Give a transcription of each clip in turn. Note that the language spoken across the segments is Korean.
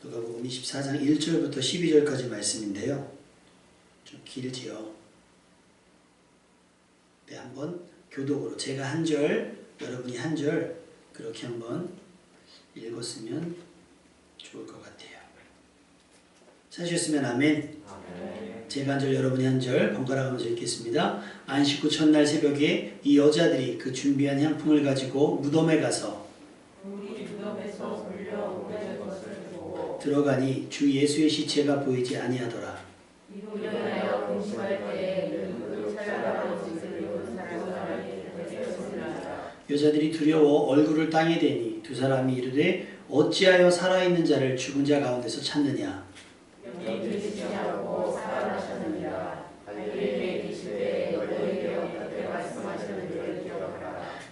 누가복음 24장 1절부터 12절까지 말씀인데요. 좀 길지요. 네, 한번 교독으로 제가 한 절, 여러분이 한 절 그렇게 한번 읽었으면 좋을 것 같아요. 찾으셨으면 아멘. 제가 한 절, 여러분이 한 절 번갈아 가면서 읽겠습니다. 안식 후 첫날 새벽에 이 여자들이 그 준비한 향품을 가지고 무덤에 가서 들어가니 주 예수의 시체가 보이지 아니하더라. 여자들이 두려워 얼굴을 땅에 대니 두 사람이 이르되 어찌하여 살아있는 자를 죽은 자 가운데서 찾느냐.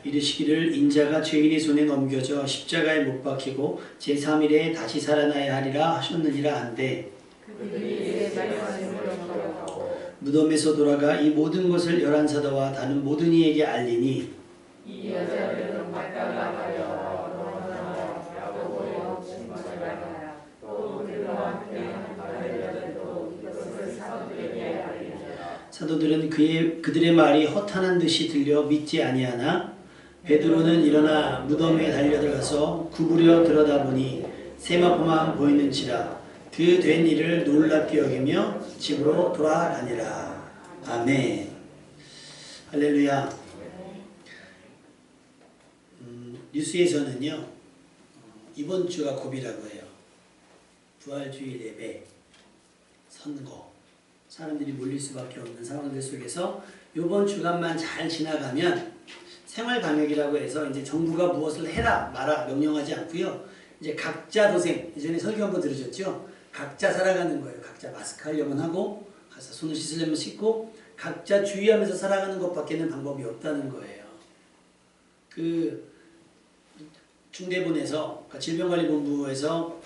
이르시기를 인자가 죄인의 손에 넘겨져 십자가에 못 박히고 제3일에 다시 살아나야 하리라 하셨느니라 한데 무덤에서 돌아가 이 모든 것을 열한 사도와 다른 모든 이에게 알리니 이 여자들은 사도들은 그들의 말이 허탄한 듯이 들려 믿지 아니하나 베드로는 일어나 무덤에 달려들어서 구부려 들여다보니 세마포만 보이는지라 그 된 일을 놀랍게 여기며 집으로 돌아가니라. 아멘. 할렐루야. 뉴스에서는요, 이번 주가 고비라고 해요. 부활주일 예배, 선거, 사람들이 몰릴 수밖에 없는 상황들 속에서 이번 주간만 잘 지나가면 생활방역이라고 해서 이제 정부가 무엇을 해라 마라 명령하지 않고요. 이제 각자 도생, 예전에 설교 한번 들으셨죠? 각자 살아가는 거예요. 각자 마스크 하려면 하고, 가서 손을 씻으려면 씻고, 각자 주의하면서 살아가는 것밖에는 방법이 없다는 거예요. 그 중대본에서 질병관리본부에서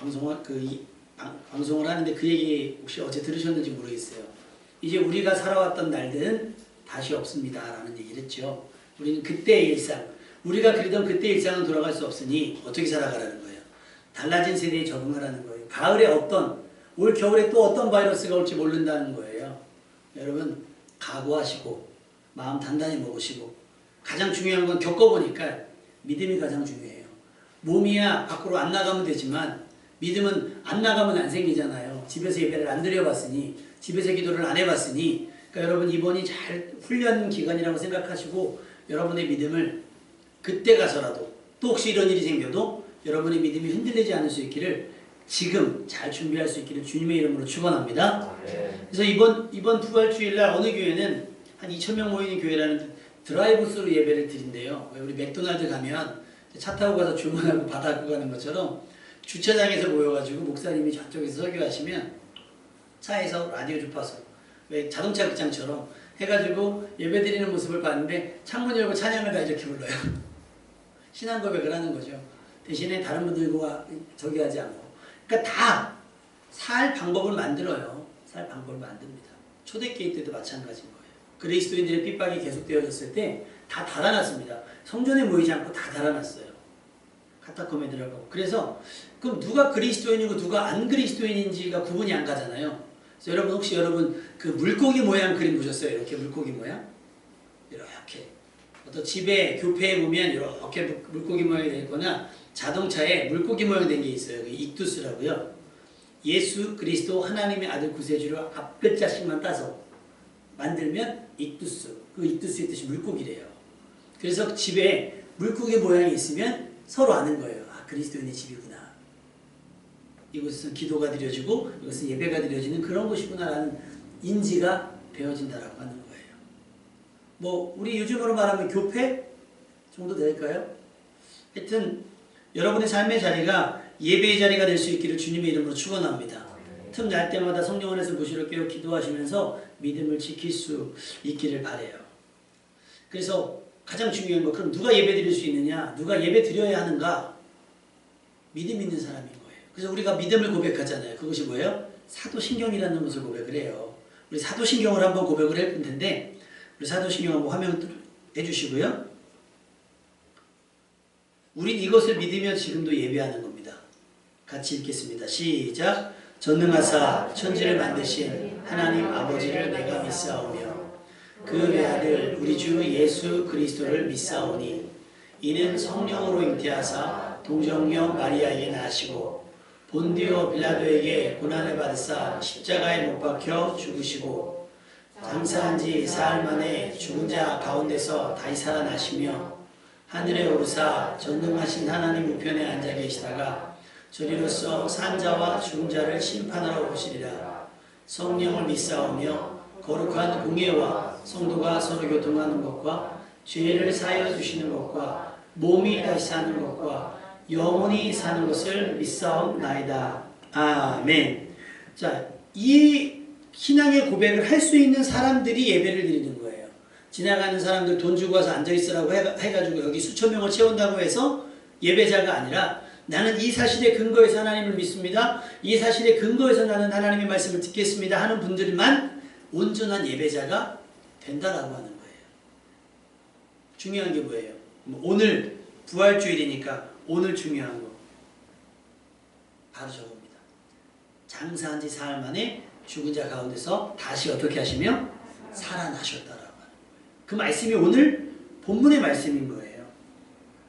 방송을 하는데 그 얘기 혹시 어제 들으셨는지 모르겠어요. 이제 우리가 살아왔던 날들은 다시 없습니다 라는 얘기를 했죠. 우리는 그때의 일상, 우리가 그리던 그때의 일상은 돌아갈 수 없으니 어떻게 살아가라는 거예요. 달라진 세대에 적응하라는 거예요. 가을에 올 겨울에 또 어떤 바이러스가 올지 모른다는 거예요. 여러분 각오하시고 마음 단단히 먹으시고, 가장 중요한 건 겪어보니까 믿음이 가장 중요해요. 몸이야 밖으로 안 나가면 되지만 믿음은 안 나가면 안 생기잖아요. 집에서 예배를 안 드려봤으니, 집에서 기도를 안 해봤으니, 그러니까 여러분 이번이 잘 훈련 기간이라고 생각하시고 여러분의 믿음을 그때 가서라도, 또 혹시 이런 일이 생겨도 여러분의 믿음이 흔들리지 않을 수 있기를 지금 잘 준비할 수 있기를 주님의 이름으로 축원합니다. 그래서 이번 부활주일날 어느 교회는 한 2,000명 모이는 교회라는 드라이브스루 예배를 드린대요. 우리 맥도날드 가면 차 타고 가서 주문하고 받아고 가는 것처럼 주차장에서 모여가지고 목사님이 저쪽에서 설교하시면 차에서 라디오 주파수, 왜 자동차 극장처럼 해가지고 예배 드리는 모습을 봤는데 창문 열고 찬양을 다 이렇게 불러요. 신앙 고백을 하는 거죠. 대신에 다른 분들과 저기 하지 않고. 그러니까 다 살 방법을 만들어요. 살 방법을 만듭니다. 초대교회 때도 마찬가지인 거예요. 그리스도인들의 핍박이 계속되어졌을 때 다 달아났습니다. 성전에 모이지 않고 다 달아났어요. 카타콤에 들어가고. 그래서 그럼 누가 그리스도인이고 누가 안 그리스도인인지가 구분이 안 가잖아요. 그래서 여러분 혹시 그 물고기 모양 그림 보셨어요? 이렇게 물고기 모양? 이렇게. 어떤 집에 교회에 보면 이렇게 물고기 모양이 되어 있거나 자동차에 물고기 모양 된 게 있어요. 그 익두스라고요. 예수 그리스도 하나님의 아들 구세주로 앞글자씩만 따서 만들면 익두스. 그 익두스의 뜻이 물고기래요. 그래서 집에 물고기 모양이 있으면 서로 아는 거예요. 아, 그리스도인의 집이구나. 이곳은 기도가 드려지고 이것은 예배가 드려지는 그런 곳이구나라는 인지가 되어진다라고 하는 거예요. 뭐 우리 요즘으로 말하면 교회 정도 될까요? 하여튼 여러분의 삶의 자리가 예배의 자리가 될 수 있기를 주님의 이름으로 축원합니다. 틈날 때마다 성령 안에서 무시를 깨어 기도하시면서 믿음을 지킬 수 있기를 바라요. 그래서 가장 중요한 거, 그럼 누가 예배 드릴 수 있느냐? 누가 예배 드려야 하는가? 믿음 있는 사람인 거예요. 그래서 우리가 믿음을 고백하잖아요. 그것이 뭐예요? 사도신경이라는 것을 고백을 해요. 우리 사도신경을 한번 고백을 해볼 텐데, 우리 사도신경 한번 화면 해주시고요. 우린 이것을 믿으며 지금도 예배하는 겁니다. 같이 읽겠습니다. 시작. 전능하사 천지를 만드신 하나님 아버지를 내가 믿사오며 그 외아들 우리 주 예수 그리스도를 믿사오니 이는 성령으로 잉태하사 동정녀 마리아에게 나시고 본디오 빌라도에게 고난을 받으사 십자가에 못 박혀 죽으시고 장사한 지 사흘 만에 죽은 자 가운데서 다시 살아나시며 하늘에 오르사 전능하신 하나님 우편에 앉아 계시다가 저리로서 산자와 죽은 자를 심판하러 오시리라. 성령을 믿사오며 거룩한 공예와 성도가 서로 교통하는 것과 죄를 사하여 주시는 것과 몸이 다시 사는 것과 영원히 사는 것을 믿사옵나이다. 아멘. 자, 이 신앙의 고백을 할 수 있는 사람들이 예배를 드리는 거예요. 지나가는 사람들 돈 주고 와서 앉아있으라고 해가지고 여기 수천 명을 채운다고 해서 예배자가 아니라 나는 이 사실에 근거해서 하나님을 믿습니다. 이 사실에 근거해서 나는 하나님의 말씀을 듣겠습니다 하는 분들만 온전한 예배자가 된다라고 하는 거예요. 중요한 게 뭐예요? 오늘 부활주일이니까 오늘 중요한 거 바로 저겁니다. 장사한 지 사흘 만에 죽은 자 가운데서 다시 어떻게 하시며 살아나셨다라고 하는 거예요. 그 말씀이 오늘 본문의 말씀인 거예요.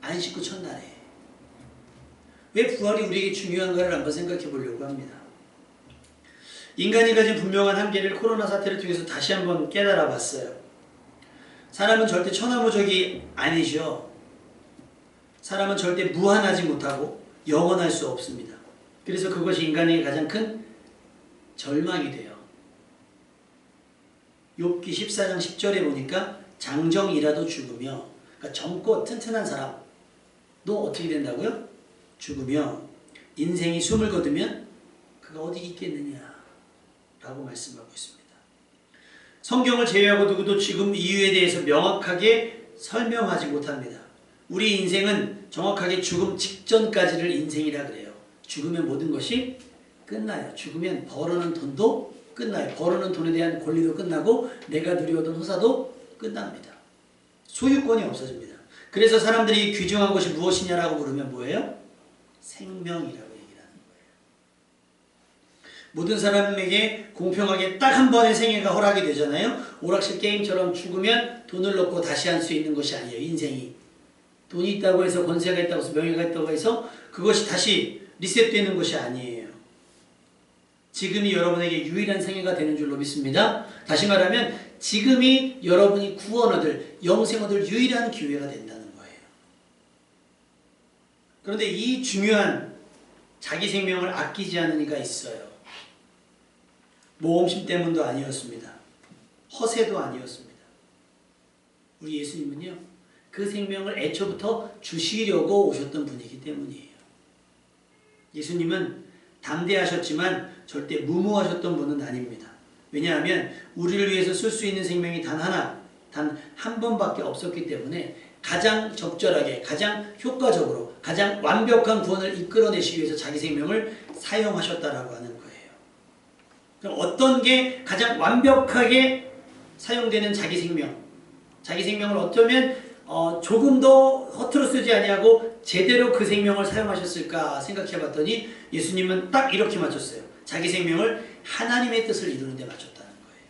안식구 첫날에. 왜 부활이 우리에게 중요한가를 한번 생각해 보려고 합니다. 인간이 가진 분명한 한계를 코로나 사태를 통해서 다시 한번 깨달아 봤어요. 사람은 절대 천하무적이 아니죠. 사람은 절대 무한하지 못하고 영원할 수 없습니다. 그래서 그것이 인간에게 가장 큰 절망이 돼요. 욥기 14장 10절에 보니까 장정이라도 죽으며, 그러니까 젊고 튼튼한 사람, 너 어떻게 된다고요? 죽으며 인생이 숨을 거두면 그가 어디 있겠느냐 라고 말씀하고 있습니다. 성경을 제외하고 누구도 지금 이유에 대해서 명확하게 설명하지 못합니다. 우리 인생은 정확하게 죽음 직전까지를 인생이라 그래요. 죽으면 모든 것이 끝나요. 죽으면 벌어놓은 돈도 끝나요. 벌어놓은 돈에 대한 권리도 끝나고 내가 누려오던 호사도 끝납니다. 소유권이 없어집니다. 그래서 사람들이 귀중한 것이 무엇이냐라고 물으면 뭐예요? 생명이라고 얘기를 하는 거예요. 모든 사람에게 공평하게 딱 한 번의 생애가 허락이 되잖아요. 오락실 게임처럼 죽으면 돈을 넣고 다시 할 수 있는 것이 아니에요. 인생이. 돈이 있다고 해서 권세가 있다고 해서 명예가 있다고 해서 그것이 다시 리셋되는 것이 아니에요. 지금이 여러분에게 유일한 생애가 되는 줄로 믿습니다. 다시 말하면 지금이 여러분이 구원 얻을, 영생 얻을 유일한 기회가 된다는 거예요. 그런데 이 중요한 자기 생명을 아끼지 않은 이가 있어요. 모험심 때문도 아니었습니다. 허세도 아니었습니다. 우리 예수님은요, 그 생명을 애초부터 주시려고 오셨던 분이기 때문이에요. 예수님은 담대하셨지만 절대 무모하셨던 분은 아닙니다. 왜냐하면 우리를 위해서 쓸 수 있는 생명이 단 한 번밖에 없었기 때문에 가장 적절하게, 가장 효과적으로, 가장 완벽한 구원을 이끌어내시기 위해서 자기 생명을 사용하셨다라고 하는 거예요. 그럼 어떤 게 가장 완벽하게 사용되는 자기 생명을 어쩌면 조금도 허투루 쓰지 아니하고 제대로 그 생명을 사용하셨을까 생각해 봤더니 예수님은 딱 이렇게 맞췄어요. 자기 생명을 하나님의 뜻을 이루는 데 맞췄다는 거예요.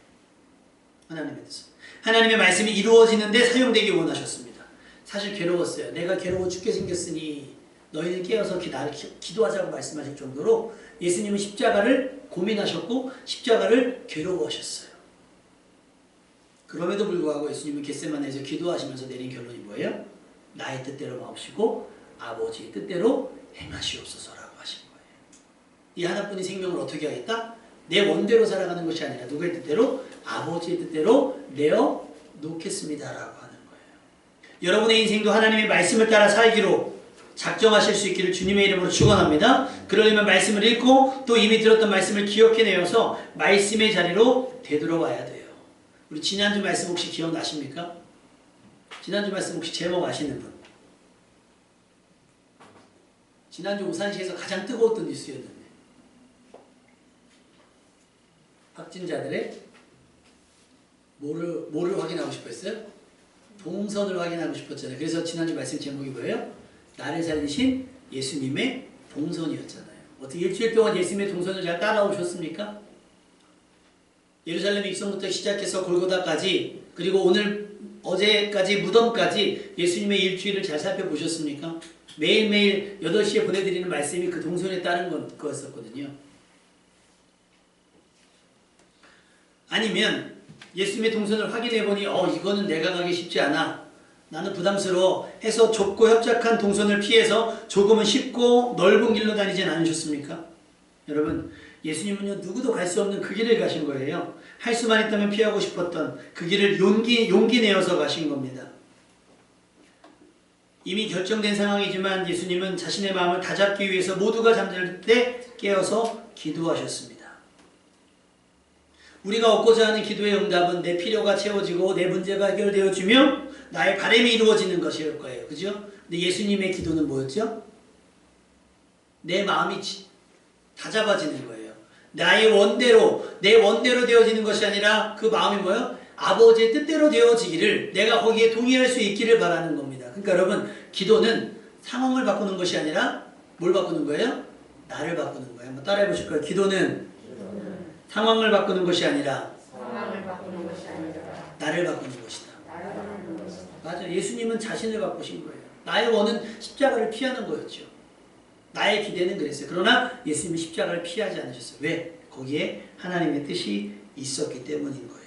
하나님의 뜻을. 하나님의 말씀이 이루어지는데 사용되기 원하셨습니다. 사실 괴로웠어요. 내가 괴로워 죽게 생겼으니 너희는 깨어서 나를 기도하자고 말씀하실 정도로 예수님은 십자가를 고민하셨고 십자가를 괴로워하셨어요. 그럼에도 불구하고 예수님은 겟세마네에서 기도하시면서 내린 결론이 뭐예요? 나의 뜻대로 마옵시고 아버지의 뜻대로 행하시옵소서라고 하신 거예요. 이 하나뿐인 생명을 어떻게 하겠다? 내 원대로 살아가는 것이 아니라 누구의 뜻대로? 아버지의 뜻대로 내어 놓겠습니다라고 하는 거예요. 여러분의 인생도 하나님의 말씀을 따라 살기로 작정하실 수 있기를 주님의 이름으로 축원합니다. 그러려면 말씀을 읽고 또 이미 들었던 말씀을 기억해내어서 말씀의 자리로 되돌아와야 돼요. 우리 지난주 말씀 혹시 기억나십니까? 지난주 말씀 혹시 제목 아시는 분? 지난주 우산시에서 가장 뜨거웠던 뉴스였는데 확진자들의 뭐를 확인하고 싶었어요? 동선을 확인하고 싶었잖아요. 그래서 지난주 말씀 제목이 뭐예요? 나를 살리신 예수님의 동선이었잖아요. 어떻게 일주일 동안 예수님의 동선을 잘 따라오셨습니까? 예루살렘 입성부터 시작해서 골고다까지 그리고 어제까지 무덤까지 예수님의 일주일을 잘 살펴보셨습니까? 매일매일 8시에 보내드리는 말씀이 그 동선에 따른 거였었거든요. 아니면 예수님의 동선을 확인해보니 이거는 내가 가기 쉽지 않아. 나는 부담스러워 해서 좁고 협착한 동선을 피해서 조금은 쉽고 넓은 길로 다니진 않으셨습니까? 여러분, 예수님은요 누구도 갈 수 없는 그 길을 가신 거예요. 할 수만 있다면 피하고 싶었던 그 길을 용기 내어서 가신 겁니다. 이미 결정된 상황이지만 예수님은 자신의 마음을 다잡기 위해서 모두가 잠들 때 깨어서 기도하셨습니다. 우리가 얻고자 하는 기도의 응답은 내 필요가 채워지고 내 문제가 해결되어지며 나의 바람이 이루어지는 것일 거예요. 그죠? 근데 예수님의 기도는 뭐였죠? 내 마음이 다잡아지는 거예요. 내 원대로 되어지는 것이 아니라 그 마음이 뭐예요? 아버지의 뜻대로 되어지기를 내가 거기에 동의할 수 있기를 바라는 겁니다. 그러니까 여러분, 기도는 상황을 바꾸는 것이 아니라 뭘 바꾸는 거예요? 나를 바꾸는 거예요. 한번 따라해 보실 거예요. 기도는 상황을 바꾸는 것이 아니라 나를 바꾸는 것이다. 맞아. 예수님은 자신을 바꾸신 거예요. 나의 원은 십자가를 피하는 거였죠. 나의 기대는 그랬어요. 그러나 예수님은 십자가를 피하지 않으셨어요. 왜? 거기에 하나님의 뜻이 있었기 때문인 거예요.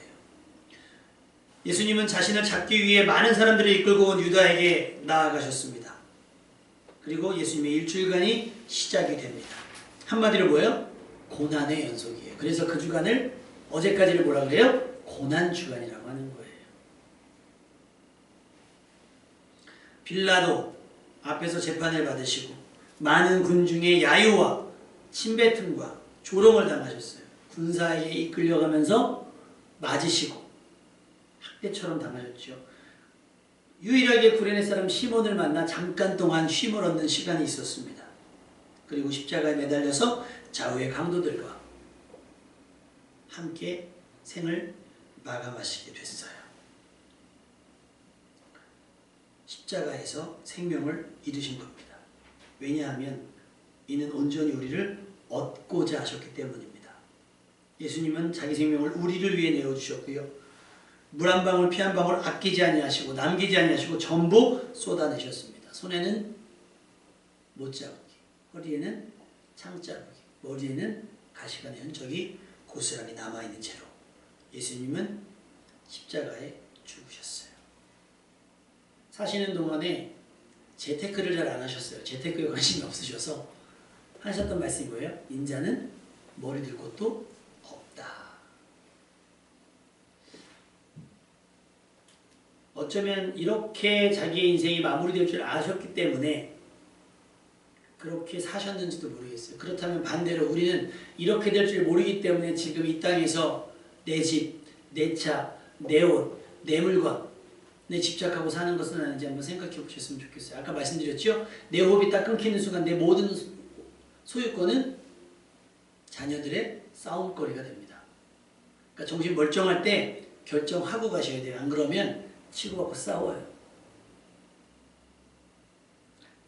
예수님은 자신을 잡기 위해 많은 사람들을 이끌고 온 유다에게 나아가셨습니다. 그리고 예수님의 일주일간이 시작이 됩니다. 한마디로 뭐예요? 고난의 연속이에요. 그래서 그 주간을 어제까지를 뭐라 그래요? 고난주간이라고 하는 거예요. 빌라도 앞에서 재판을 받으시고 많은 군중의 야유와 침뱉음과 조롱을 당하셨어요. 군사에게 이끌려가면서 맞으시고 학대처럼 당하셨죠. 유일하게 구레네 사람 시몬을 만나 잠깐 동안 쉼을 얻는 시간이 있었습니다. 그리고 십자가에 매달려서 좌우의 강도들과 함께 생을 마감하시게 됐어요. 십자가에서 생명을 잃으신 겁니다. 왜냐하면 이는 온전히 우리를 얻고자 하셨기 때문입니다. 예수님은 자기 생명을 우리를 위해 내어주셨고요. 물 한 방울 피 한 방울 아끼지 아니하시고 남기지 아니하시고 전부 쏟아내셨습니다. 손에는 못자국이, 허리에는 창자국이, 머리에는 가시관의 흔적이 고스란히 남아있는 채로 예수님은 십자가에 죽으셨어요. 사시는 동안에 재테크를 잘 안 하셨어요. 재테크에 관심이 없으셔서 하셨던 말씀이 뭐예요? 인자는 머리 들 곳도 없다. 어쩌면 이렇게 자기의 인생이 마무리될 줄 아셨기 때문에 그렇게 사셨는지도 모르겠어요. 그렇다면 반대로 우리는 이렇게 될 줄 모르기 때문에 지금 이 땅에서 내 집, 내 차, 내 옷, 내 물건 내 집착하고 사는 것은 아닌지 한번 생각해 보셨으면 좋겠어요. 아까 말씀드렸죠? 내 호흡이 딱 끊기는 순간 내 모든 소유권은 자녀들의 싸움거리가 됩니다. 그러니까 정신 멀쩡할 때 결정하고 가셔야 돼요. 안 그러면 치고받고 싸워요.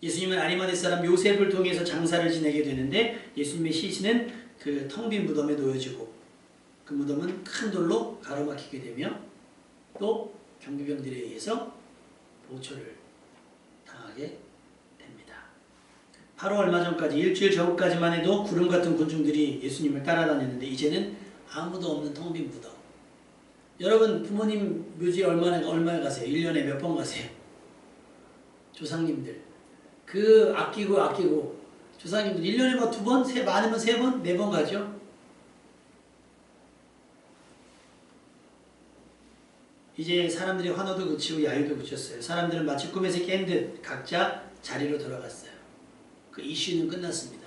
예수님은 아리마대 사람 요셉을 통해서 장사를 지내게 되는데 예수님의 시신은 그 텅 빈 무덤에 놓여지고 그 무덤은 큰 돌로 가로막히게 되며 또 경비병들에 의해서 보초를 당하게 됩니다. 바로 얼마 전까지 일주일 전까지만 해도 구름 같은 군중들이 예수님을 따라다녔는데 이제는 아무도 없는 텅 빈 무덤. 여러분 부모님 묘지에 얼마나 가세요? 1년에 몇 번 가세요? 조상님들 그 아끼고 조상님들 1년에 뭐 2번? 많으면 3번? 4번 가죠? 이제 사람들이 환호도 그치고 야유도 그쳤어요. 사람들은 마치 꿈에서 깬 듯 각자 자리로 돌아갔어요. 그 이슈는 끝났습니다.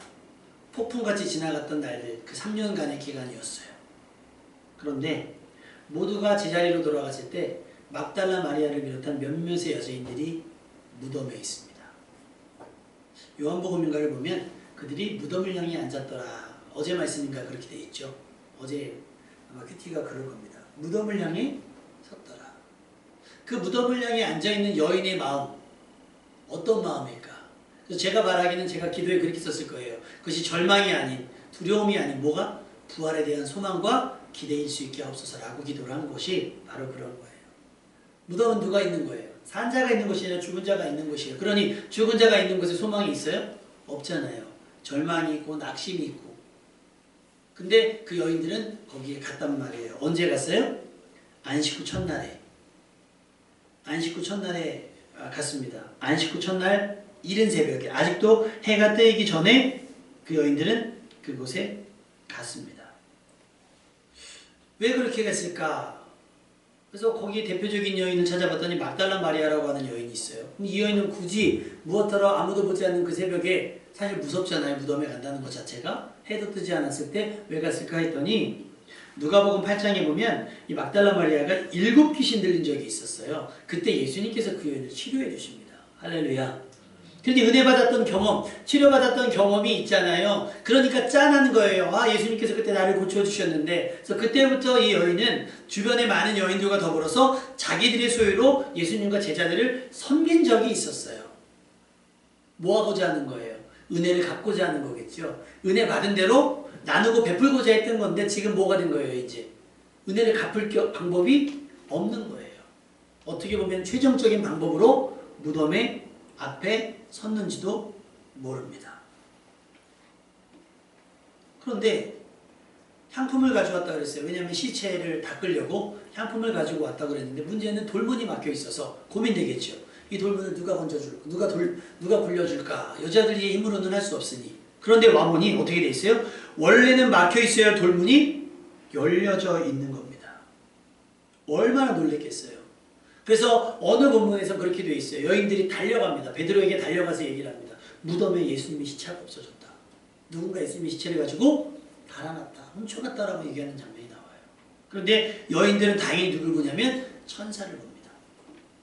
폭풍같이 지나갔던 날들, 그 3년간의 기간이었어요. 그런데 모두가 제자리로 돌아갔을 때 막달라 마리아를 비롯한 몇몇의 여자인들이 무덤에 있습니다. 요한복음인가를 보면 그들이 무덤을 향해 앉았더라. 어제 말씀인가 그렇게 돼 있죠. 어제 아마 큐티가 그럴 겁니다. 무덤을 향해 섰더라. 그 무덤을 향해 앉아있는 여인의 마음 어떤 마음일까? 그래서 제가 말하기는 제가 기도에 그렇게 썼을 거예요. 그것이 절망이 아닌, 두려움이 아닌 뭐가? 부활에 대한 소망과 기대일 수 있게 하옵소서라고 기도를 한 것이 바로 그런 거예요. 무덤은 누가 있는 거예요? 산 자가 있는 것이 아니라 죽은 자가 있는 것이에요. 그러니 죽은 자가 있는 곳에 소망이 있어요? 없잖아요. 절망이 있고 낙심이 있고. 근데 그 여인들은 거기에 갔단 말이에요. 언제 갔어요? 안식 후 첫날에. 안식 후 첫날에 갔습니다. 안식 후 첫날 이른 새벽에 아직도 해가 뜨기 전에 그 여인들은 그곳에 갔습니다. 왜 그렇게 갔을까? 그래서 거기 대표적인 여인을 찾아봤더니 막달라 마리아라고 하는 여인이 있어요. 이 여인은 굳이 무엇하러 아무도 보지 않는 그 새벽에 사실 무섭잖아요. 무덤에 간다는 것 자체가. 해도 뜨지 않았을 때 왜 갔을까 했더니 누가복음 8장에 보면 이 막달라 마리아가 7 귀신 들린 적이 있었어요. 그때 예수님께서 그 여인을 치료해 주십니다. 할렐루야. 그런데 은혜 받았던 경험, 치료받았던 경험이 있잖아요. 그러니까 짠한 거예요. 아, 예수님께서 그때 나를 고쳐주셨는데. 그래서 그때부터 이 여인은 주변의 많은 여인들과 더불어서 자기들의 소유로 예수님과 제자들을 섬긴 적이 있었어요. 뭐 하고자 하는 거예요? 은혜를 갚고자 하는 거겠죠. 은혜 받은 대로 나누고 베풀고자 했던 건데 지금 뭐가 된 거예요, 이제? 은혜를 갚을 방법이 없는 거예요. 어떻게 보면 최종적인 방법으로 무덤의 앞에 섰는지도 모릅니다. 그런데 향품을 가져왔다 그랬어요. 왜냐하면 시체를 닦으려고 향품을 가지고 왔다 그랬는데 문제는 돌문이 막혀 있어서 고민되겠죠. 이 돌문을 누가 건져줄까? 누가 굴려줄까? 여자들의 힘으로는 할 수 없으니. 그런데 와보니 어떻게 돼 있어요? 원래는 막혀 있어야 할 돌문이 열려져 있는 겁니다. 얼마나 놀랬겠어요. 그래서 어느 본문에서 그렇게 되어 있어요. 여인들이 달려갑니다. 베드로에게 달려가서 얘기를 합니다. 무덤에 예수님의 시체가 없어졌다. 누군가 예수님의 시체를 가지고 달아났다. 훔쳐갔다라고 얘기하는 장면이 나와요. 그런데 여인들은 다행히 누굴 보냐면 천사를 봅니다.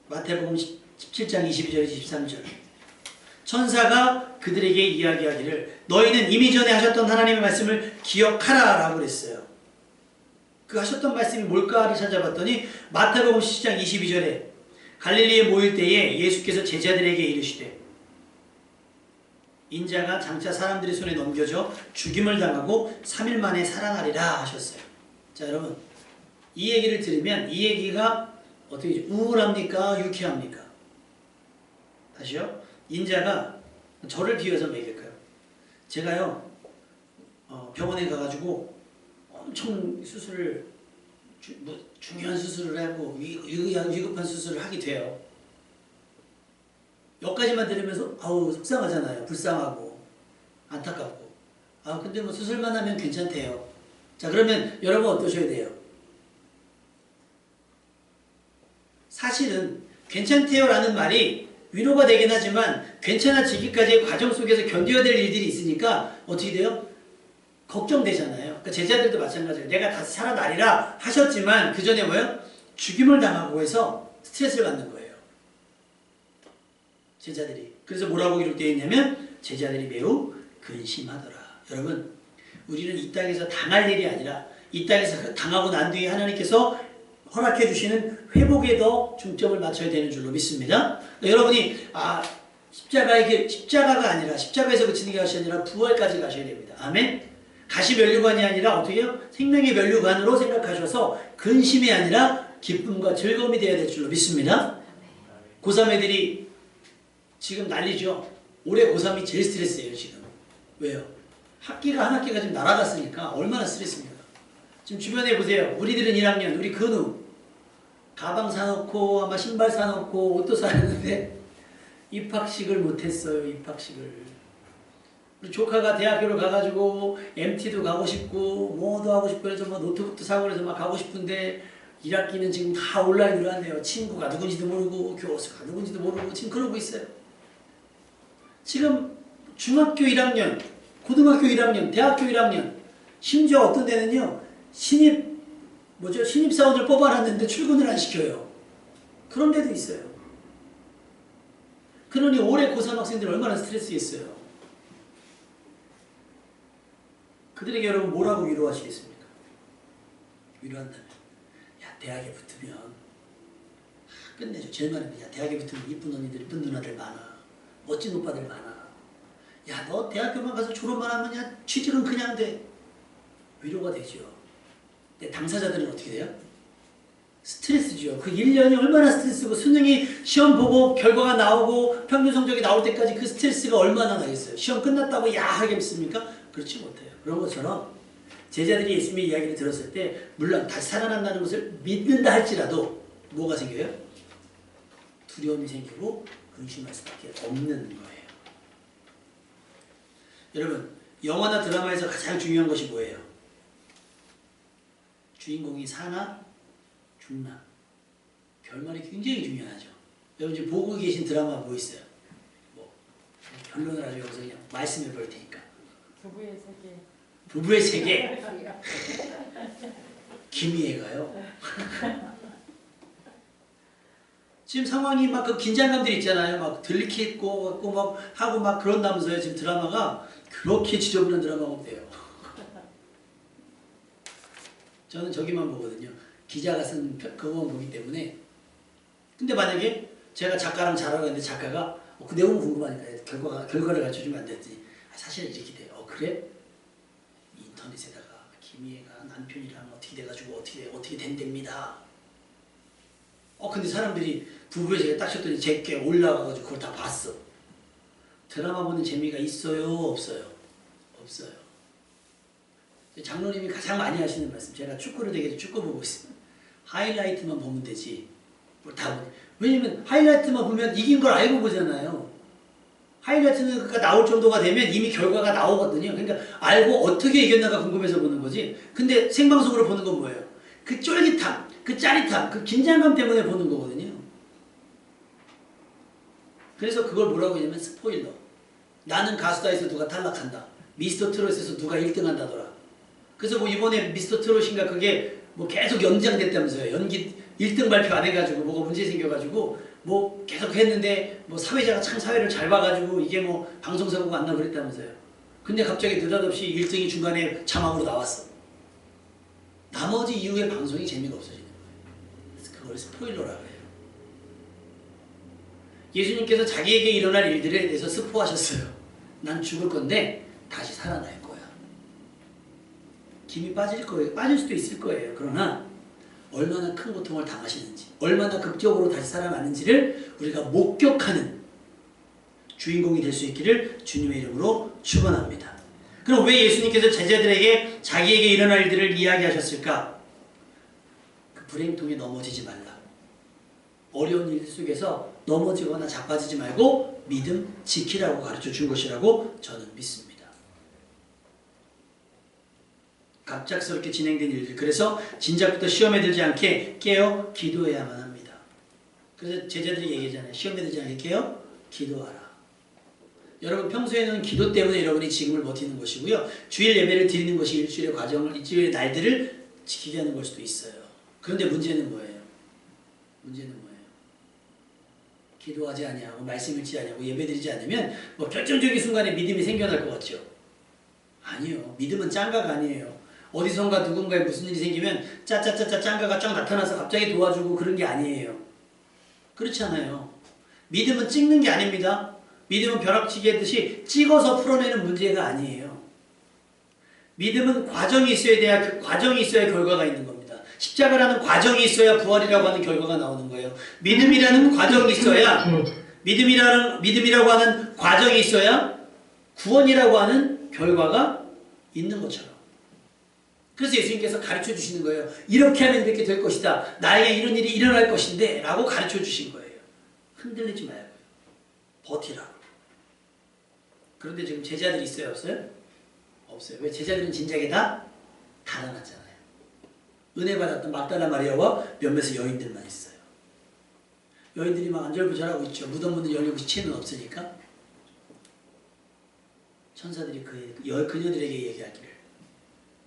마태복음 17장 22절에서 23절. 천사가 그들에게 이야기하기를 너희는 이미 전에 하셨던 하나님의 말씀을 기억하라 라고 그랬어요. 그 하셨던 말씀이 뭘까를 찾아봤더니 마태복음 17장 22절에 갈릴리에 모일 때에 예수께서 제자들에게 이르시되 인자가 장차 사람들의 손에 넘겨져 죽임을 당하고 3일 만에 살아나리라 하셨어요. 자, 여러분 이 얘기를 들으면 이 얘기가 어떻게 우울합니까? 유쾌합니까? 다시요. 인자가 저를 비유해서 먹일까요? 제가요 병원에 가가지고 엄청 수술을 중요한 수술을 하고 위급한 수술을 하게 돼요. 여기까지만 들으면서 아우 속상하잖아요. 불쌍하고 안타깝고. 아 근데 뭐 수술만 하면 괜찮대요. 자 그러면 여러분 어떠셔야 돼요? 사실은 괜찮대요라는 말이 위로가 되긴 하지만 괜찮아지기까지의 과정 속에서 견뎌야 될 일들이 있으니까 어떻게 돼요? 걱정되잖아요. 그러니까 제자들도 마찬가지예요. 내가 다시 살아나리라 하셨지만 그 전에 뭐예요? 죽임을 당하고 해서 스트레스를 받는 거예요. 제자들이. 그래서 뭐라고 기록되어 있냐면 제자들이 매우 근심하더라. 여러분 우리는 이 땅에서 당할 일이 아니라 이 땅에서 당하고 난 뒤에 하나님께서 허락해 주시는 회복에 더 중점을 맞춰야 되는 줄로 믿습니다. 그러니까 여러분이 십자가가 아니라 십자가에서 그치는 것이 아니라 부활까지 가셔야 됩니다. 아멘. 가시면류관이 아니라 어떻게 해요? 생명의 면류관으로 생각하셔서 근심이 아니라 기쁨과 즐거움이 되어야 될 줄로 믿습니다. 고3 애들이 지금 난리죠. 올해 고3이 제일 스트레스예요 지금. 왜요? 한 학기가 지금 날아갔으니까 얼마나 스트레스입니까? 지금 주변에 보세요. 우리들은 1학년, 우리 근우 가방 사놓고 아마 신발 사놓고 옷도 사놨는데 입학식을 못했어요. 입학식을. 우리 조카가 대학교를 가가지고 MT도 가고 싶고 뭐도 하고 싶고 해서 뭐 노트북도 사고 그래서 막 가고 싶은데 1학기는 지금 다 온라인으로 한대요. 친구가 누군지도 모르고 교수가 누군지도 모르고 지금 그러고 있어요. 지금 중학교 1학년, 고등학교 1학년, 대학교 1학년 심지어 어떤 데는요. 신입사원을 뽑아놨는데 출근을 안 시켜요. 그런 데도 있어요. 그러니 올해 고3 학생들 얼마나 스트레스겠어요. 그들에게 여러분 뭐라고 위로하시겠습니까? 위로한다면 야 대학에 붙으면 끝내줘. 제일 많은 거야. 대학에 붙으면 이쁜 언니들 이쁜 누나들 많아. 멋진 오빠들 많아. 야, 너 대학교만 가서 졸업만 하면 야, 취직은 그냥 돼. 위로가 되죠. 근데 당사자들은 어떻게 돼요? 스트레스죠. 그 1년이 얼마나 스트레스고 수능이 시험 보고 결과가 나오고 평균 성적이 나올 때까지 그 스트레스가 얼마나 나겠어요. 시험 끝났다고 야 하겠습니까? 그렇지 못해요. 그런 것처럼 제자들이 예수님의 이야기를 들었을 때 물론 다시 살아난다는 것을 믿는다 할지라도 뭐가 생겨요? 두려움이 생기고 의심할 수밖에 없는 거예요. 여러분, 영화나 드라마에서 가장 중요한 것이 뭐예요? 주인공이 사나 죽나? 결말이 굉장히 중요하죠. 여러분 지금 보고 계신 드라마 뭐 있어요? 뭐 결론을 아주 여기서 그냥 말씀해 볼 테니까. 부부의 세계. 부부의 세계. 김희애가요. 지금 상황이 막 그 긴장감들 있잖아요. 막 들키고 막 하고 막 그런다면서요. 지금 드라마가 그렇게 지저분한 드라마가 없대요. 저는 저기만 보거든요. 기자가 쓴 그거만 보기 때문에. 근데 만약에 제가 작가랑 잘 알았는데 작가가 그 내용은 궁금하니까 결과를 가르쳐주면 안 되지. 사실 이렇게 돼요. 그래? 인터넷에다가 김희애가 남편이랑 어떻게 돼가지고 어떻게 된답니다. 근데 사람들이 부부의 세계 딱 쳤더니 제게 올라가가지고 그걸 다 봤어. 드라마 보는 재미가 있어요? 없어요? 없어요. 장로님이 가장 많이 하시는 말씀. 제가 축구를 되게 축구 보고 있습니다. 하이라이트만 보면 되지. 왜냐면 하이라이트만 보면 이긴 걸 알고 보잖아요. 하이라이트가 나올 정도가 되면 이미 결과가 나오거든요. 그러니까 알고 어떻게 이겼나가 궁금해서 보는 거지. 근데 생방송으로 보는 건 뭐예요? 그 쫄깃함, 그 짜릿함, 그 긴장감 때문에 보는 거거든요. 그래서 그걸 뭐라고 하냐면 스포일러. 나는 가수다에서 누가 탈락한다. 미스터 트롯에서 누가 1등 한다더라. 그래서 뭐 이번에 미스터 트롯인가 그게 뭐 계속 연장됐다면서요. 연기 1등 발표 안 해가지고 뭐가 문제 생겨가지고 뭐 계속 했는데 뭐 사회자가 참 사회를 잘 봐가지고 이게 뭐 방송사고가 안 나고 그랬다면서요. 근데 갑자기 느닷없이 1등이 중간에 자막으로 나왔어. 나머지 이후에 방송이 재미가 없어지는 거예요. 그걸 스포일러라고 해요. 예수님께서 자기에게 일어날 일들에 대해서 스포하셨어요. 난 죽을 건데 다시 살아날 거야. 김이 빠질 거예요. 빠질 수도 있을 거예요. 그러나 얼마나 큰 고통을 당하시는지, 얼마나 극적으로 다시 살아나는지를 우리가 목격하는 주인공이 될 수 있기를 주님의 이름으로 축원합니다. 그럼 왜 예수님께서 제자들에게 자기에게 일어날 일들을 이야기하셨을까? 그 불행통에 넘어지지 말라. 어려운 일 속에서 넘어지거나 자빠지지 말고 믿음 지키라고 가르쳐 준 것이라고 저는 믿습니다. 갑작스럽게 진행된 일들. 그래서 진작부터 시험에 들지 않게 깨어 기도해야만 합니다. 그래서 제자들이 얘기하잖아요. 시험에 들지 않게 깨어 기도하라. 여러분 평소에는 기도 때문에 여러분이 지금을 버티는 것이고요. 주일 예배를 드리는 것이 일주일의 과정을, 일주일의 날들을 지키게 하는 걸 수도 있어요. 그런데 문제는 뭐예요? 문제는 뭐예요? 기도하지 않냐고, 말씀 읽지 않냐고, 예배 드리지 않으면 뭐 결정적인 순간에 믿음이 생겨날 것 같죠? 아니요. 믿음은 짱가가 아니에요. 어디선가 누군가에 무슨 일이 생기면 짜짜짜짜 짱가가 쫙 나타나서 갑자기 도와주고 그런 게 아니에요. 그렇지 않아요. 믿음은 찍는 게 아닙니다. 믿음은 벼락치기 하듯이 찍어서 풀어내는 문제가 아니에요. 믿음은 과정이 있어야 돼야 그 과정이 있어야 결과가 있는 겁니다. 십자가라는 과정이 있어야 부활이라고 하는 결과가 나오는 거예요. 믿음이라는 과정이 있어야 믿음이라고 하는 과정이 있어야 구원이라고 하는 결과가 있는 것처럼. 그래서 예수님께서 가르쳐 주시는 거예요. 이렇게 하면 이렇게 될 것이다. 나에게 이런 일이 일어날 것인데 라고 가르쳐 주신 거예요. 흔들리지 말고요. 버티라고. 그런데 지금 제자들이 있어요? 없어요? 없어요. 왜? 제자들은 진작에 다 달아났잖아요. 은혜 받았던 막달라 마리아와 몇몇의 여인들만 있어요. 여인들이 막 안절부절하고 있죠. 무덤 문을 열리고 시체는 없으니까. 천사들이 그녀들에게 얘기하기를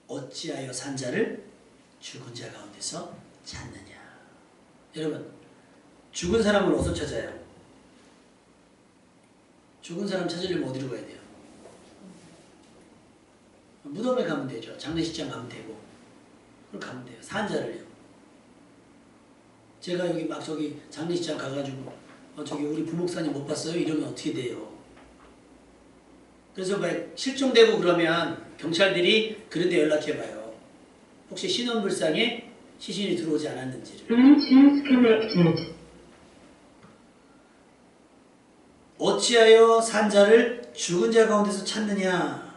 어찌하여 산자를 죽은 자 가운데서 찾느냐. 여러분, 죽은 사람을 어디서 찾아요? 죽은 사람 찾으려면 어디로 가야 돼요? 무덤에 가면 되죠. 장례식장 가면 되고. 그럼 가면 돼요. 산자를요. 제가 여기 막 저기 장례식장 가가지고 저기 우리 부목사님 못 봤어요? 이러면 어떻게 돼요? 그래서 막 실종되고 그러면 경찰들이 그런데 연락해봐요. 혹시 신원불상에 시신이 들어오지 않았는지를. Bluetooth connected. 어찌하여 산자를 죽은 자 가운데서 찾느냐.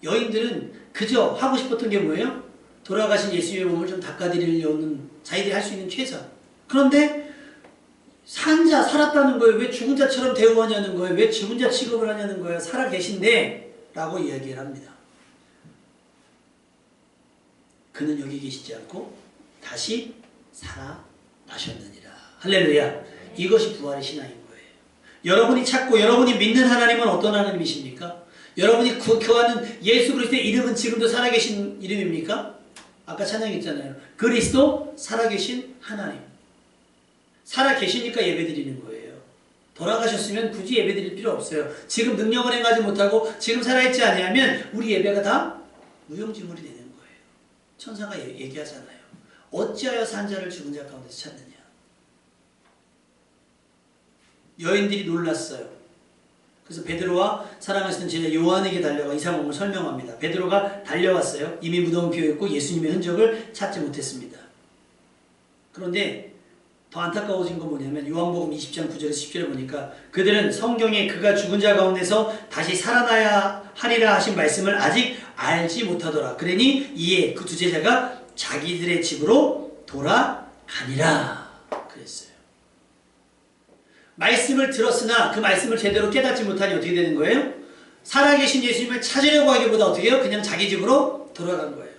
여인들은 그저 하고 싶었던 게 뭐예요? 돌아가신 예수님의 몸을 좀 닦아드리려는 자기들이 할 수 있는 최선. 그런데 산자, 살았다는 거예요. 왜 죽은 자처럼 대우하냐는 거예요. 왜 죽은 자 취급을 하냐는 거예요. 살아 계신데 라고 이야기를 합니다. 그는 여기 계시지 않고 다시 살아나셨느니라. 할렐루야. 이것이 부활의 신앙인 거예요. 여러분이 찾고 여러분이 믿는 하나님은 어떤 하나님이십니까? 여러분이 구하는 예수 그리스도의 이름은 지금도 살아계신 이름입니까? 아까 찬양했잖아요. 그리스도 살아계신 하나님. 살아계시니까 예배드리는 거예요. 돌아가셨으면 굳이 예배드릴 필요 없어요. 지금 능력을 행하지 못하고 지금 살아있지 않으면 우리 예배가 다 무용지물이 되는 거예요. 천사가 얘기하잖아요. 어찌하여 산자를 죽은 자 가운데서 찾느냐. 여인들이 놀랐어요. 그래서 베드로와 사랑하시는 제자 요한에게 달려가 이 상황을 설명합니다. 베드로가 달려왔어요. 이미 무덤은 비어있고 예수님의 흔적을 찾지 못했습니다. 그런데 더 안타까워진 건 뭐냐면 요한복음 20장 9절에서 10절에 보니까 그들은 성경에 그가 죽은 자 가운데서 다시 살아나야 하리라 하신 말씀을 아직 알지 못하더라. 그러니 이에 그 두 제자가 자기들의 집으로 돌아가니라 그랬어요. 말씀을 들었으나 그 말씀을 제대로 깨닫지 못하니 어떻게 되는 거예요? 살아계신 예수님을 찾으려고 하기보다 어떻게 해요? 그냥 자기 집으로 돌아간 거예요.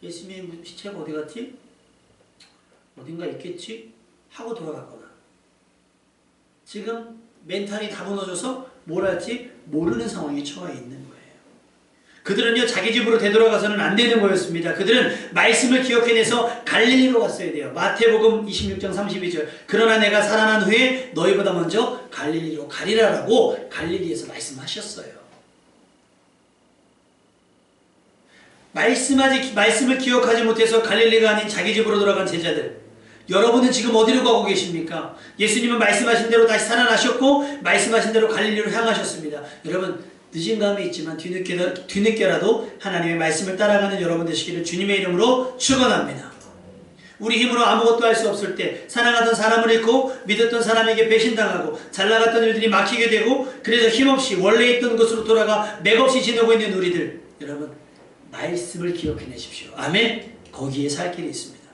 예수님의 시체가 어디 갔지? 어딘가 있겠지? 하고 돌아갔거나 지금 멘탈이 다 무너져서 뭘 할지 모르는 상황에 처해 있는 거예요. 그들은요 자기 집으로 되돌아가서는 안 되는 거였습니다. 그들은 말씀을 기억해내서 갈릴리로 갔어야 돼요. 마태복음 26장 32절 그러나 내가 살아난 후에 너희보다 먼저 갈릴리로 가리라라고 갈릴리에서 말씀하셨어요. 말씀을 기억하지 못해서 갈릴리가 아닌 자기 집으로 돌아간 제자들, 여러분은 지금 어디로 가고 계십니까? 예수님은 말씀하신 대로 다시 살아나셨고 말씀하신 대로 갈릴리로 향하셨습니다. 여러분 늦은 감이 있지만 뒤늦게라도 하나님의 말씀을 따라가는 여러분 되시기를 주님의 이름으로 축원합니다. 우리 힘으로 아무것도 할 수 없을 때 사랑하던 사람을 잃고 믿었던 사람에게 배신당하고 잘나갔던 일들이 막히게 되고 그래서 힘없이 원래 있던 곳으로 돌아가 맥없이 지내고 있는 우리들, 여러분 말씀을 기억해내십시오. 아멘. 거기에 살 길이 있습니다.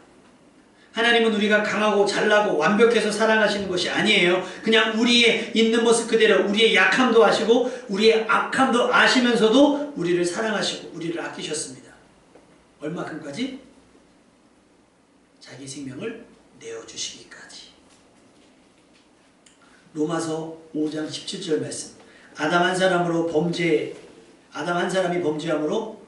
하나님은 우리가 강하고 잘나고 완벽해서 사랑하시는 것이 아니에요. 그냥 우리의 있는 모습 그대로 우리의 약함도 아시고 우리의 악함도 아시면서도 우리를 사랑하시고 우리를 아끼셨습니다. 얼마큼까지? 자기 생명을 내어주시기까지. 로마서 5장 17절 말씀. 아담 한 사람이 범죄함으로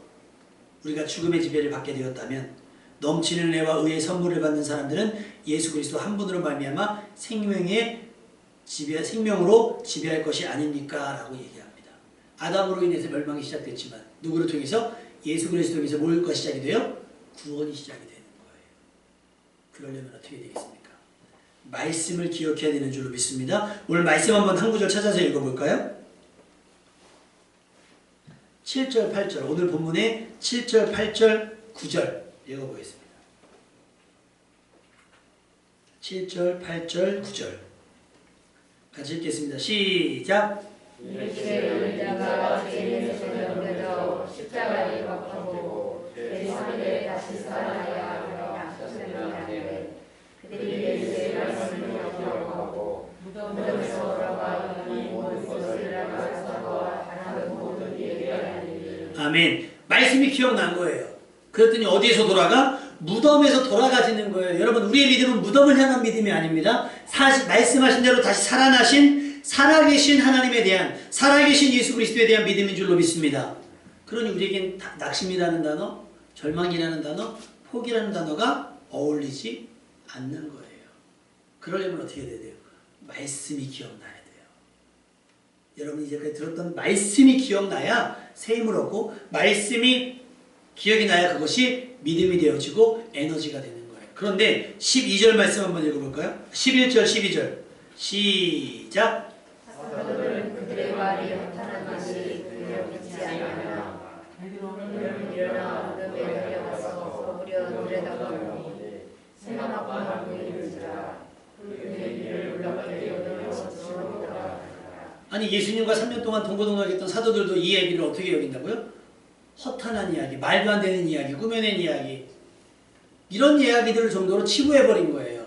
우리가 죽음의 지배를 받게 되었다면 넘치는 은혜와 의의 선물을 받는 사람들은 예수 그리스도 한 분으로 말미암아 생명으로 지배할 것이 아닙니까? 라고 얘기합니다. 아담으로 인해서 멸망이 시작됐지만 누구를 통해서? 예수 그리스도를 통해서 뭘까 시작이 돼요? 구원이 시작이 되는 거예요. 그러려면 어떻게 되겠습니까? 말씀을 기억해야 되는 줄로 믿습니다. 오늘 말씀 한번 한 구절 찾아서 읽어볼까요? 7절 8절 오늘 본문의 7절 8절 9절 읽어보겠습니다. 7절, 8절, 9절 같이 읽겠습니다. 시작! 예수의 의자가 죄인에서 넘겨져 십자가에 박혀고 제3일에 다시 살아나야 하리라 하셨느니라. 그들이 예수의 말씀을 기억하고 무덤에서 돌아가 이 모든 것을 나가서와 다른 모든 얘기하니. 아멘. 말씀이 기억난 거예요. 그랬더니 어디에서 돌아가? 무덤에서 돌아가지는 거예요. 여러분 우리의 믿음은 무덤을 향한 믿음이 아닙니다. 말씀하신 대로 다시 살아나신 살아계신 하나님에 대한 살아계신 예수 그리스도에 대한 믿음인 줄로 믿습니다. 그러니 우리에겐 낙심이라는 단어, 절망이라는 단어, 포기라는 단어가 어울리지 않는 거예요. 그러려면 어떻게 해야 돼요? 말씀이 기억나야 돼요. 여러분이 이제까지 들었던 말씀이 기억나야 새 힘을 얻고 말씀이 기억이 나야 그것이 믿음이 되어지고 에너지가 되는 거예요. 그런데 12절 말씀 한번 읽어볼까요? 11절 12절 시작! 사도들은 그들의 말이 내다보니 새나무가 보이는지라 그의 길을 놀랍게 여기며 지옥이라. 아니 예수님과 3년 동안 동고동락했던 사도들도 이 얘기를 어떻게 여긴다고요? 허탄한 이야기, 말도 안 되는 이야기, 꾸며낸 이야기, 이런 이야기들을 정도로 치부해버린 거예요.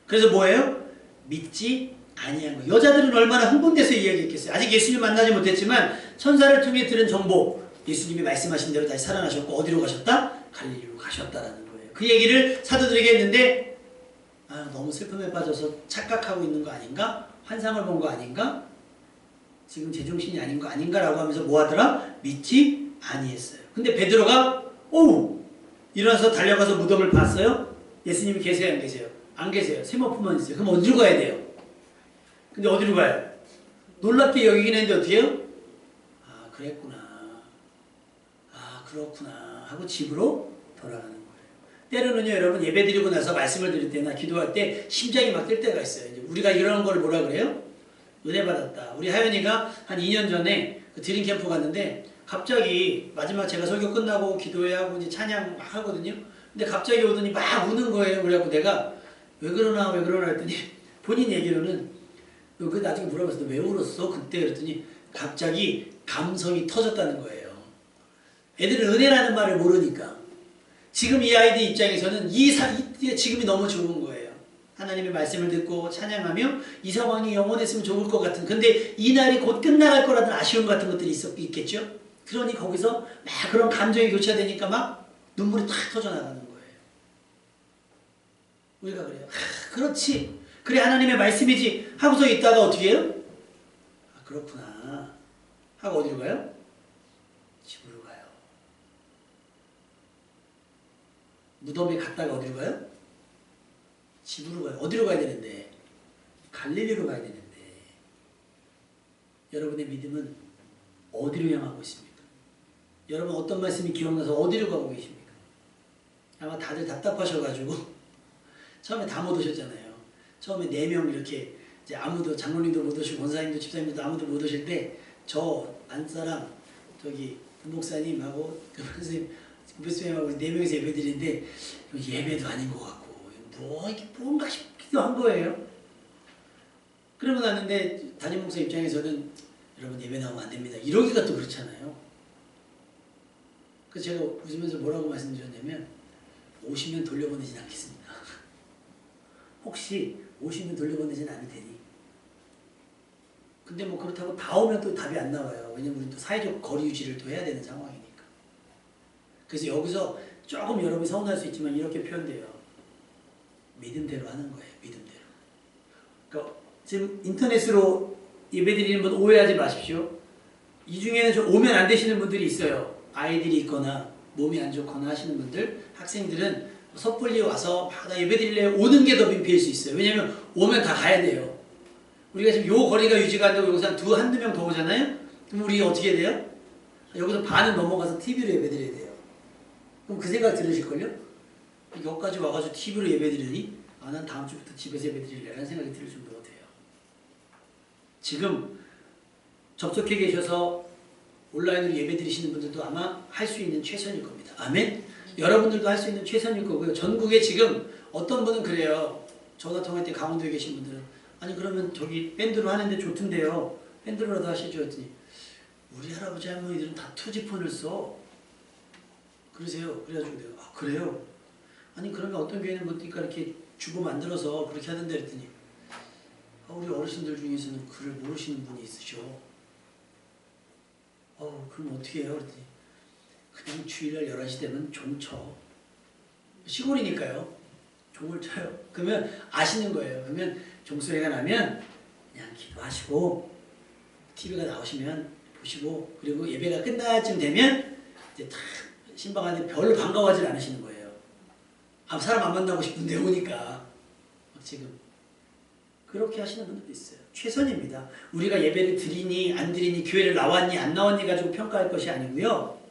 그래서 뭐예요? 믿지 아니한 거예요. 여자들은 얼마나 흥분돼서 이야기했겠어요. 아직 예수님 만나지 못했지만 천사를 통해 들은 정보, 예수님이 말씀하신 대로 다시 살아나셨고 어디로 가셨다? 갈릴리로 가셨다라는 거예요. 그 얘기를 사도들에게 했는데 너무 슬픔에 빠져서 착각하고 있는 거 아닌가? 환상을 본 거 아닌가? 지금 제정신이 아닌 거 아닌가라고 하면서 뭐 하더라? 믿지 아니했어요. 근데 베드로가 일어나서 달려가서 무덤을 봤어요? 예수님이 계세요? 안 계세요? 안 계세요. 세모품만 있어요. 그럼 어디로 가야 돼요? 근데 어디로 가요? 놀랍게 여기긴 했는데 어떻게 해요? 그랬구나. 그렇구나 하고 집으로 돌아가는 거예요. 때로는요 여러분 예배 드리고 나서 말씀을 드릴 때나 기도할 때 심장이 막 뛸 때가 있어요. 이제 우리가 이런 걸 뭐라 그래요? 은혜 받았다. 우리 하연이가 한 2년 전에 그 드림 캠프 갔는데 갑자기 마지막 제가 설교 끝나고 기도회 하고 이제 찬양 막 하거든요. 근데 갑자기 오더니 막 우는 거예요. 그래갖고 내가 왜 그러나 했더니 본인 얘기로는 그 나중에 물어봤어. 너 왜 울었어? 그때 그랬더니 갑자기 감성이 터졌다는 거예요. 애들은 은혜라는 말을 모르니까. 지금 이 아이들 입장에서는 이때 지금이 너무 좋은 거예요. 하나님의 말씀을 듣고 찬양하며 이 상황이 영원했으면 좋을 것 같은, 근데 이 날이 곧 끝나갈 거라는 아쉬움 같은 것들이 있겠죠. 그러니 거기서 막 그런 감정이 교차되니까 막 눈물이 탁 터져나가는 거예요. 우리가 그래요. 그렇지. 그래 하나님의 말씀이지 하고서 있다가 어떻게 해요? 그렇구나 하고 어디로 가요? 집으로 가요. 무덤에 갔다가 어디로 가요? 집으로 가요. 어디로 가야 되는데? 갈릴리로 가야 되는데. 여러분의 믿음은 어디로 향하고 있습니까? 여러분 어떤 말씀이 기억나서 어디로 가고 계십니까? 아마 다들 답답하셔가지고 처음에 다 못 오셨잖아요. 처음에 4명 이렇게 이제 아무도 장로님도 못 오시고 권사님도 집사님도 아무도 못 오실 때 저 안사랑 저기 목사님하고 그 교수님하고 4명이서 예배 드리는데 예배도 아닌 것 같고 이게 뭔가 싶기도 한 거예요. 그러고 났는데 담임 목사 입장에서는 여러분 예배 나오면 안 됩니다. 이러기가 또 그렇잖아요. 그래서 제가 웃으면서 뭐라고 말씀드렸냐면 오시면 돌려보내진 않겠습니다. 혹시 오시면 돌려보내진 않을 테니. 근데 뭐 그렇다고 다 오면 또 답이 안 나와요. 왜냐면 우리 또 사회적 거리 유지를 또 해야 되는 상황이니까. 그래서 여기서 조금 여러분이 서운할 수 있지만 이렇게 표현돼요. 믿음대로 하는 거예요. 믿음대로. 그러니까 지금 인터넷으로 예배드리는 분 오해하지 마십시오. 이 중에는 좀 오면 안 되시는 분들이 있어요. 아이들이 있거나 몸이 안 좋거나 하시는 분들, 학생들은 섣불리 와서 나 예배드릴래요 오는 게 더 민폐일 수 있어요. 왜냐면 오면 다 가야 돼요. 우리가 지금 요 거리가 유지가 안 되고 여기서 한두 명 더 오잖아요? 그럼 우리 어떻게 해야 돼요? 여기서 반은 넘어가서 TV로 예배드려야 돼요. 그럼 그 생각 들으실걸요? 여기까지 와가지고 TV로 예배드리니 난 다음 주부터 집에서 예배드릴래 라는 생각이 들 정도가 돼요. 지금 접속해 계셔서 온라인으로 예배드리시는 분들도 아마 할 수 있는 최선일 겁니다. 아멘? 여러분들도 할 수 있는 최선일 거고요. 전국에 지금 어떤 분은 그래요. 전화 통화할 때 강원도에 계신 분들은 아니 그러면 저기 밴드로 하는데 좋던데요. 밴드로라도 하시죠 했더니 우리 할아버지 할머니들은 다 투지폰을 써. 그러세요. 그래가지고 내가 그래요? 아니 그러면 어떤 교회는 뭡니까 이렇게 주보 만들어서 그렇게 하던데 했더니 우리 어르신들 중에서는 글을 모르시는 분이 있으셔. 그럼 어떻게 해요? 그랬더니 그냥 주일날 11시 되면 종 쳐. 시골이니까요. 종을 쳐요. 그러면 아시는 거예요. 그러면 종소리가 나면 그냥 기도하시고 TV가 나오시면 보시고 그리고 예배가 끝날 쯤 되면 이제 탁 신방하는데 별로 반가워하지 않으시는 거예요. 사람 안 만나고 싶은데 오니까 지금 그렇게 하시는 분들도 있어요. 최선입니다. 우리가 예배를 드리니 안 드리니 교회를 나왔니 안 나왔니 가지고 평가할 것이 아니고요.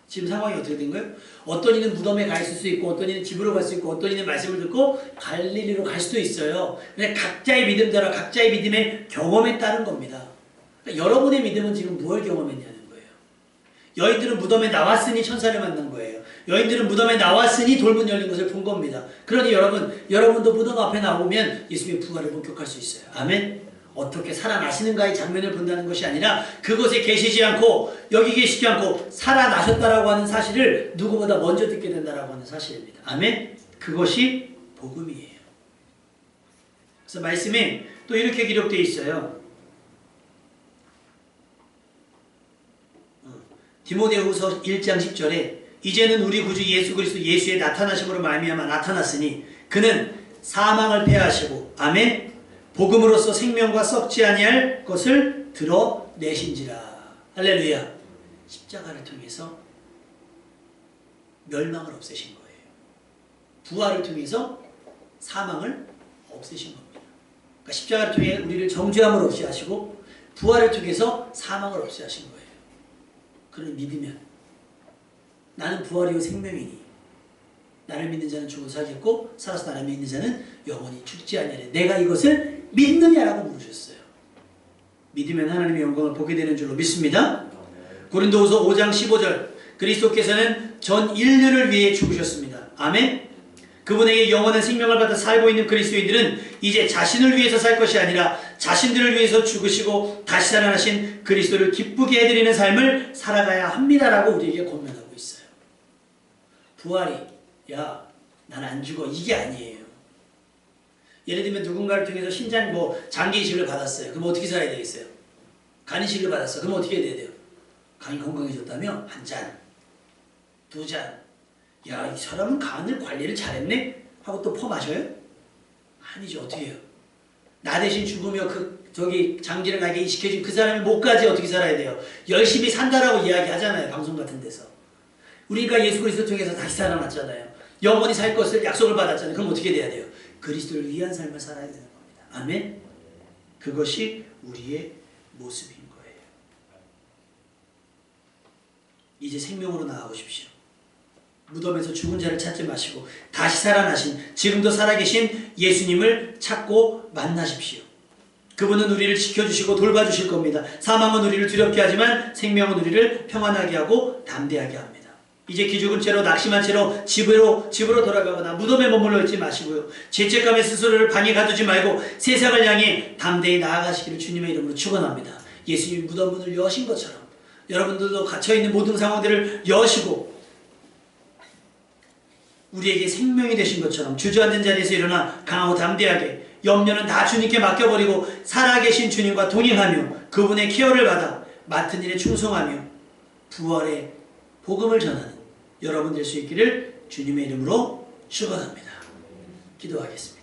지금 상황이 어떻게 된 거예요? 어떤 이는 무덤에 가 있을 수 있고 어떤 이는 집으로 갈 수 있고 어떤 이는 말씀을 듣고 갈릴리로 갈 수도 있어요. 근데 각자의 믿음대로 각자의 믿음의 경험에 따른 겁니다. 그러니까 여러분의 믿음은 지금 무엇을 경험했냐는 거예요. 여인들은 무덤에 나왔으니 천사를 만난 거예요. 여인들은 무덤에 나왔으니 돌문 열린 것을 본 겁니다. 그러니 여러분도 무덤 앞에 나오면 예수님의 부활을 목격할 수 있어요. 아멘. 어떻게 살아나시는가의 장면을 본다는 것이 아니라 그곳에 계시지 않고 여기 계시지 않고 살아나셨다라고 하는 사실을 누구보다 먼저 듣게 된다라고 하는 사실입니다. 아멘. 그것이 복음이에요. 그래서 말씀에 또 이렇게 기록되어 있어요. 디모데후서 1장 10절에 이제는 우리 구주 예수 그리스도 예수의 나타나심으로 말미암아 나타났으니 그는 사망을 패하시고 아멘 복음으로써 생명과 썩지 아니할 것을 드러내신지라. 할렐루야. 십자가를 통해서 멸망을 없애신 거예요. 부활을 통해서 사망을 없애신 겁니다. 그러니까 십자가를 통해 우리를 정죄함을 없이 하시고 부활을 통해서 사망을 없이 하신 거예요. 그를 믿으면 나는 부활이요 생명이니 나를 믿는 자는 죽어도 살겠고 살아서 나를 믿는 자는 영원히 죽지 아니하리라. 내가 이것을 믿느냐라고 물으셨어요. 믿으면 하나님의 영광을 보게 되는 줄로 믿습니다. 고린도후서 5장 15절 그리스도께서는 전 인류를 위해 죽으셨습니다. 아멘. 그분에게 영원한 생명을 받아 살고 있는 그리스도인들은 이제 자신을 위해서 살 것이 아니라 자신들을 위해서 죽으시고 다시 살아나신 그리스도를 기쁘게 해드리는 삶을 살아가야 합니다라고 우리에게 권면하고 있어요. 부활이 야, 난 안 죽어 이게 아니에요. 예를 들면 누군가를 통해서 신장 장기 이식을 받았어요. 그럼 어떻게 살아야 되겠어요? 간 이식을 받았어. 그럼 어떻게 해야 돼요? 간이 건강해졌다며 한 잔, 두 잔. 야, 이 사람은 간을 관리를 잘했네? 하고 또 퍼마셔요? 아니죠. 어떻게 해요? 나 대신 죽으며 장기를 나게 이식해준 그 사람의 목까지 어떻게 살아야 돼요? 열심히 산다라고 이야기하잖아요. 방송 같은 데서. 우리가 예수 그리스도 통해서 다시 살아났잖아요. 영원히 살 것을 약속을 받았잖아요. 그럼 어떻게 돼야 돼요? 그리스도를 위한 삶을 살아야 되는 겁니다. 아멘? 그것이 우리의 모습인 거예요. 이제 생명으로 나아오십시오. 무덤에서 죽은 자를 찾지 마시고 다시 살아나신 지금도 살아계신 예수님을 찾고 만나십시오. 그분은 우리를 지켜주시고 돌봐주실 겁니다. 사망은 우리를 두렵게 하지만 생명은 우리를 평안하게 하고 담대하게 합니다. 이제 기죽은 채로 낙심한 채로 집으로 돌아가거나 무덤에 머물러 있지 마시고요. 죄책감에 스스로를 방에 가두지 말고 세상을 향해 담대히 나아가시기를 주님의 이름으로 축원합니다. 예수님이 무덤 문을 여신 것처럼 여러분들도 갇혀있는 모든 상황들을 여시고 우리에게 생명이 되신 것처럼 주저앉은 자리에서 일어나 강하고 담대하게 염려는 다 주님께 맡겨버리고 살아계신 주님과 동행하며 그분의 케어를 받아 맡은 일에 충성하며 부활의 복음을 전하는 여러분 될 수 있기를 주님의 이름으로 축원합니다. 기도하겠습니다.